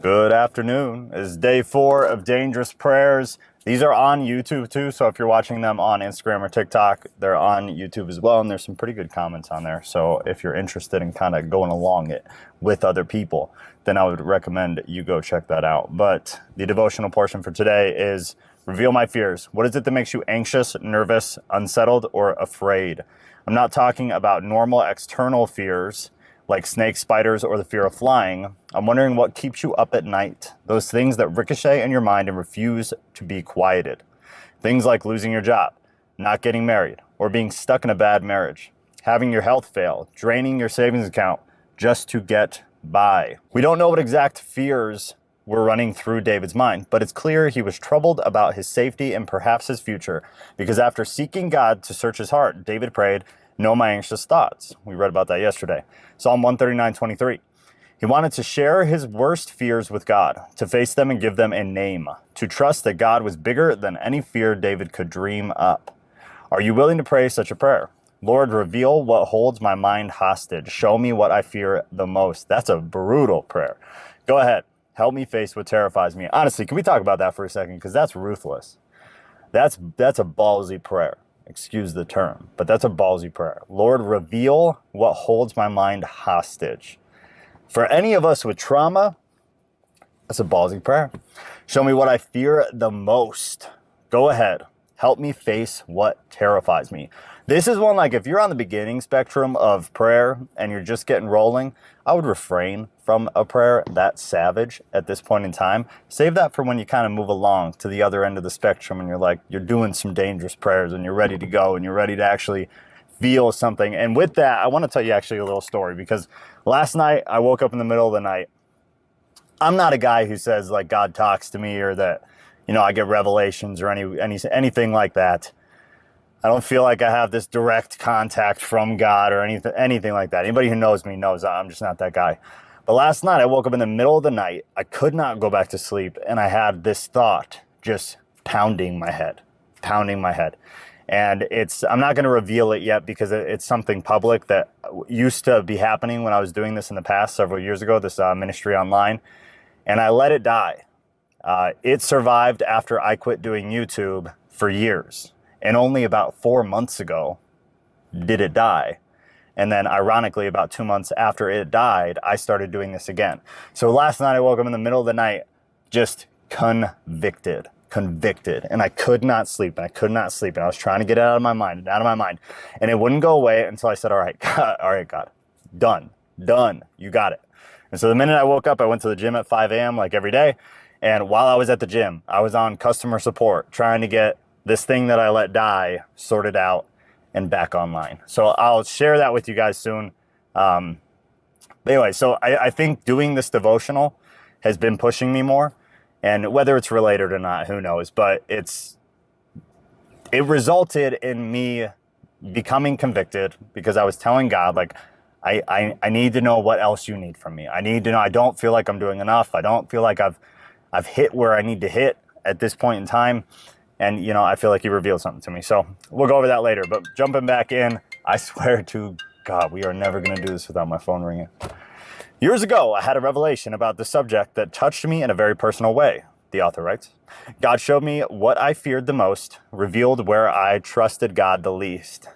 Good afternoon. It's day 4 of Dangerous Prayers. These are on YouTube too, so if you're watching them on Instagram or TikTok, they're on YouTube as well, and there's some pretty good comments on there. So if you're interested in kind of going along it with other people, then I would recommend you go check that out. But the devotional portion for today is Reveal My Fears. What is it that makes you anxious, nervous, unsettled, or afraid? I'm not talking about normal external fears like snakes, spiders, or the fear of flying. I'm wondering what keeps you up at night. Those things that ricochet in your mind and refuse to be quieted. Things like losing your job, not getting married, or being stuck in a bad marriage. Having your health fail, draining your savings account just to get by. We don't know what exact fears were running through David's mind, but it's clear he was troubled about his safety and perhaps his future, because after seeking God to search his heart, David prayed, "Know my anxious thoughts." We read about that yesterday. Psalm 139:23. He wanted to share his worst fears with God, to face them and give them a name, to trust that God was bigger than any fear David could dream up. Are you willing to pray such a prayer? Lord, reveal what holds my mind hostage. Show me what I fear the most. That's a brutal prayer. Go ahead. Help me face what terrifies me. Honestly, can we talk about that for a second? Because that's ruthless. That's a ballsy prayer. Excuse the term, but that's a ballsy prayer. Lord, reveal what holds my mind hostage. For any of us with trauma, that's a ballsy prayer. Show me what I fear the most. Go ahead. Help me face what terrifies me. This is one, like, if you're on the beginning spectrum of prayer and you're just getting rolling, I would refrain from a prayer that savage at this point in time. Save that for when you kind of move along to the other end of the spectrum and you're doing some dangerous prayers and you're ready to go and you're ready to actually feel something. And with that, I want to tell you actually a little story, because last night I woke up in the middle of the night. I'm not a guy who says like God talks to me or that, I get revelations or anything like that. I don't feel like I have this direct contact from God or anything like that. Anybody who knows me knows I'm just not that guy. But last night I woke up in the middle of the night. I could not go back to sleep, and I had this thought just pounding my head. And I'm not going to reveal it yet because it's something public that used to be happening when I was doing this in the past several years ago, this ministry online, and I let it die. It survived after I quit doing YouTube for years. And only about 4 months ago did it die. And then ironically, about 2 months after it died, I started doing this again. So last night I woke up in the middle of the night, just convicted. And I could not sleep. And I was trying to get it out of my mind. And it wouldn't go away until I said, all right, God, done. You got it. And so the minute I woke up, I went to the gym at 5 a.m. like every day. And while I was at the gym, I was on customer support trying to get this thing that I let die sorted out and back online. So I'll share that with you guys soon. Anyway, so I think doing this devotional has been pushing me more, and whether it's related or not, who knows, but it resulted in me becoming convicted because I was telling God, like, I need to know what else you need from me. I need to know. I don't feel like I'm doing enough. I don't feel like I've hit where I need to hit at this point in time. And, I feel like you revealed something to me. So we'll go over that later. But jumping back in, I swear to God, we are never going to do this without my phone ringing. Years ago, I had a revelation about the subject that touched me in a very personal way. The author writes, God showed me what I feared the most, revealed where I trusted God the least.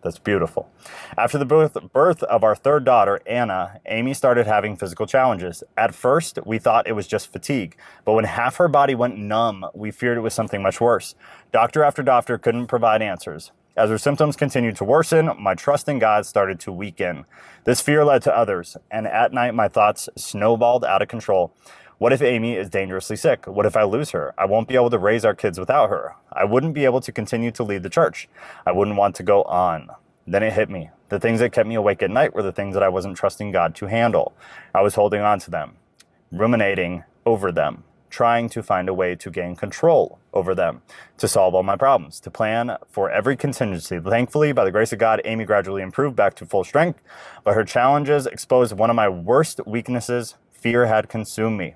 That's beautiful. After the birth of our third daughter, Anna, Amy started having physical challenges. At first, we thought it was just fatigue, but when half her body went numb, we feared it was something much worse. Doctor after doctor couldn't provide answers. As her symptoms continued to worsen, my trust in God started to weaken. This fear led to others, and at night my thoughts snowballed out of control. What if Amy is dangerously sick? What if I lose her? I won't be able to raise our kids without her. I wouldn't be able to continue to lead the church. I wouldn't want to go on. Then it hit me. The things that kept me awake at night were the things that I wasn't trusting God to handle. I was holding on to them, ruminating over them, trying to find a way to gain control over them, to solve all my problems, to plan for every contingency. Thankfully, by the grace of God, Amy gradually improved back to full strength, but her challenges exposed one of my worst weaknesses. Fear had consumed me.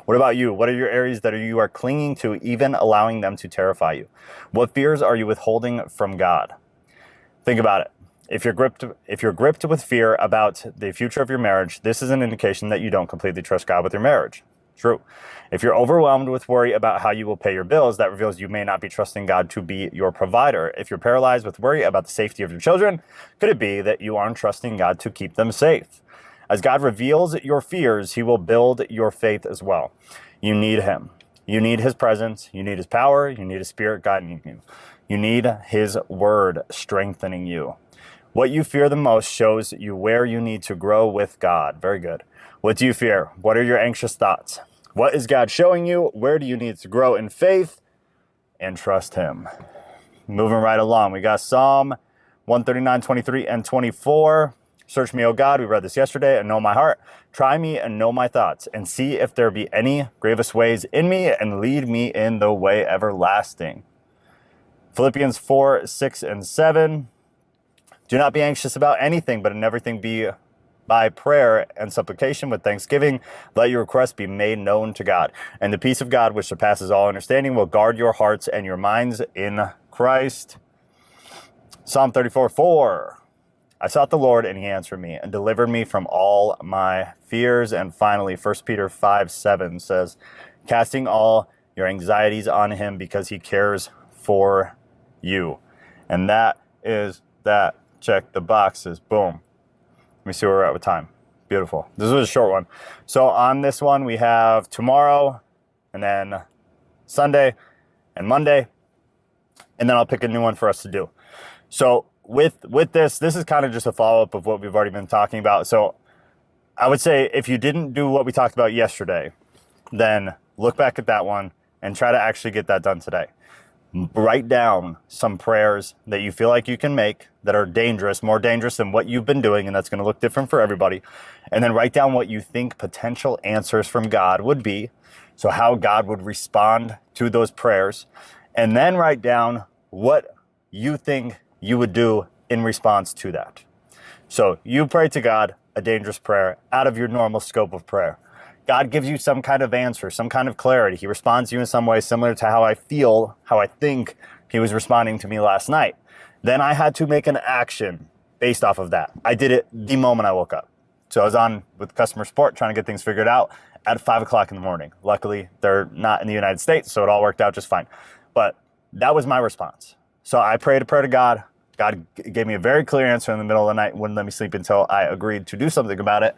What about you? What are your areas that you are clinging to, even allowing them to terrify you? What fears are you withholding from God? Think about it. If you're gripped with fear about the future of your marriage, this is an indication that you don't completely trust God with your marriage. True. If you're overwhelmed with worry about how you will pay your bills, that reveals you may not be trusting God to be your provider. If you're paralyzed with worry about the safety of your children, could it be that you aren't trusting God to keep them safe? As God reveals your fears, he will build your faith as well. You need him. You need his presence. You need his power. You need his spirit guiding you. You need his word strengthening you. What you fear the most shows you where you need to grow with God. Very good. What do you fear? What are your anxious thoughts? What is God showing you? Where do you need to grow in faith and trust him? Moving right along, we got Psalm 139, 23, and 24. Search me, O God, we read this yesterday, and know my heart. Try me and know my thoughts, and see if there be any grievous ways in me, and lead me in the way everlasting. Philippians 4, 6, and 7. Do not be anxious about anything, but in everything be by prayer and supplication with thanksgiving, let your requests be made known to God. And the peace of God, which surpasses all understanding, will guard your hearts and your minds in Christ. Psalm 34, 4. I sought the Lord, and he answered me and delivered me from all my fears. And finally, 1 Peter 5, 7 says, casting all your anxieties on him because he cares for you. And that is that. Check the boxes. Boom. Let me see where we're at with time. Beautiful. This was a short one. So on this one, we have tomorrow, and then Sunday, and Monday, and then I'll pick a new one for us to do. So with this is kind of just a follow-up of what we've already been talking about. So I would say if you didn't do what we talked about yesterday, then look back at that one and try to actually get that done today. Write down some prayers that you feel like you can make that are dangerous, more dangerous than what you've been doing, and that's going to look different for everybody. And then write down what you think potential answers from God would be, so how God would respond to those prayers. And then write down what you think you would do in response to that. So you pray to God a dangerous prayer out of your normal scope of prayer. God gives you some kind of answer, some kind of clarity. He responds to you in some way similar to how I feel, how I think he was responding to me last night. Then I had to make an action based off of that. I did it the moment I woke up. So I was on with customer support trying to get things figured out at 5 o'clock in the morning. Luckily, they're not in the United States, so it all worked out just fine. But that was my response. So I prayed a prayer to God. God gave me a very clear answer in the middle of the night, wouldn't let me sleep until I agreed to do something about it.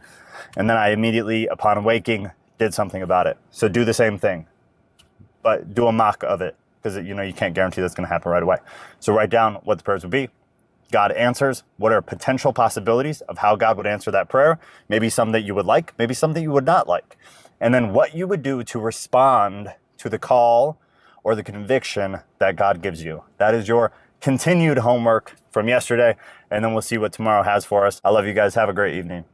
And then I immediately, upon waking, did something about it. So do the same thing, but do a mock of it, because you can't guarantee that's going to happen right away. So write down what the prayers would be. God answers. What are potential possibilities of how God would answer that prayer? Maybe some that you would like, maybe some that you would not like. And then what you would do to respond to the call or the conviction that God gives you. That is your continued homework from yesterday. And then we'll see what tomorrow has for us. I love you guys. Have a great evening.